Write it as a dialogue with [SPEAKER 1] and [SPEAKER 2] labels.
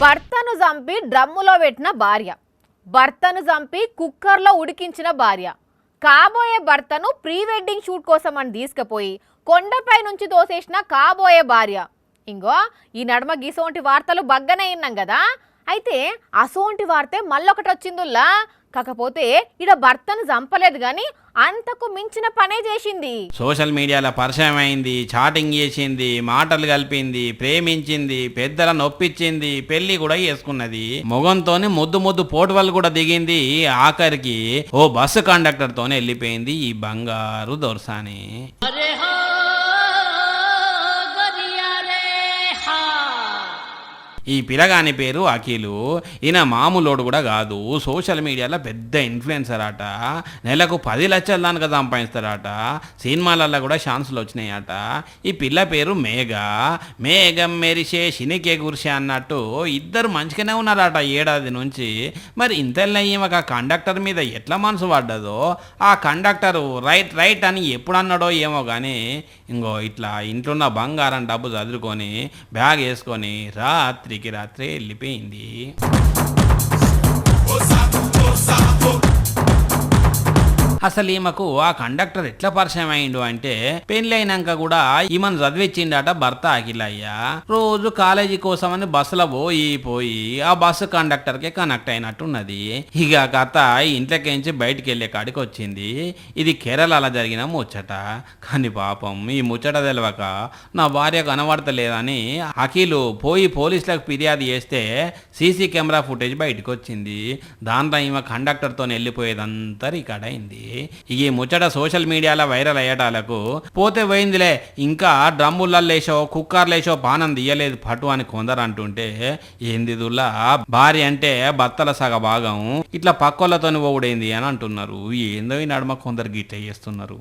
[SPEAKER 1] భర్తను చంపి డ్రమ్ములో పెట్టిన భార్య, భర్తను చంపి కుక్కర్లో ఉడికించిన భార్య, కాబోయే భర్తను ప్రీ వెడ్డింగ్ షూట్ కోసం అని తీసుకుపోయి కొండపై నుంచి తోసేసిన కాబోయే భార్య. ఇంగో ఈ నడుమ గీసోంటి వార్తలు బగ్గనే విన్నాం కదా. అయితే అసోంటి వార్తే మళ్ళొకటి వచ్చిందుల్లా. కాకపోతే ఇడ భర్తను చంపలేదు గాని అంతకు మించిన పనే చేసింది.
[SPEAKER 2] సోషల్ మీడియాలో పరిచయం అయింది, చాటింగ్ చేసింది, మాటలు కలిపింది, ప్రేమించింది, పెద్దల నొప్పించింది, పెళ్లి కూడా చేసుకున్నది. మొగంతోనే ముద్దు ముద్దు పోటువలు కూడా దిగింది. ఆఖరికి ఓ బస్సు కండక్టర్ తోనే వెళ్ళిపోయింది ఈ బంగారు దొరసాని. ఈ పిల్లగాని పేరు అఖిలు. ఈయన మామూలోడు కూడా కాదు, సోషల్ మీడియాలో పెద్ద ఇన్ఫ్లుయెన్సర్ అట. నెలకు 10 లక్షల దానికి సంపాదిస్తారట. సినిమాలలో కూడా ఛాన్సులు వచ్చినాయట. ఈ పిల్ల పేరు మేఘం మెరిసే శనికే గురిసే అన్నట్టు ఇద్దరు మంచిగానే ఉన్నారట ఏడాది నుంచి. మరి ఇంతలో ఈమెకు ఆ కండక్టర్ మీద ఎట్లా మనసు పడ్డదో, ఆ కండక్టరు రైట్ అని ఎప్పుడు అన్నాడో ఏమో కానీ ఇంకో ఇట్లా ఇంట్లో ఉన్న బంగారం డబ్బు చదువుకొని బ్యాగ్ వేసుకొని రాత్రికి రాత్రే వెళ్ళిపోయింది. అసలు ఈమెకు ఆ కండక్టర్ ఎట్లా పరిచయం అయిండు అంటే, పెళ్ళైనాక కూడా ఈమెను చదివించిండట భర్త అఖిలయ్య. రోజు కాలేజీ కోసం అని బస్సులో పోయి ఆ బస్సు కండక్టర్కే కనెక్ట్ అయినట్టున్నది. ఇక కథ ఇంట్లోకించి బయటికి వెళ్ళే కాడికి వచ్చింది. ఇది కేరళలో జరిగిన ముచ్చట. కానీ పాపం ఈ ముచ్చట తెలియక నా భార్య కనబడతలేదని అఖిలు పోలీసులకు ఫిర్యాదు చేస్తే సీసీ కెమెరా ఫుటేజ్ బయటకు వచ్చింది. దాంట్లో ఈమె కండక్టర్తో వెళ్ళిపోయేదంతా రికార్డ్ అయింది. ఈ ముచ్చట సోషల్ మీడియాలో వైరల్ అయ్యటాలకు పోతే పోయిందిలే, ఇంకా డ్రమ్ములల్లేసో కుక్కర్లేసో పానం తీయలేదు పటు అని కొందరు అంటుంటే, ఏందిదుల్లా భార్య అంటే భర్తల సగ భాగం ఇట్లా పక్కోళ్ళతోని ఓడైంది అని అంటున్నారు. ఏందో ఈ నడుమ కొందరు గిట్ట చేస్తున్నారు.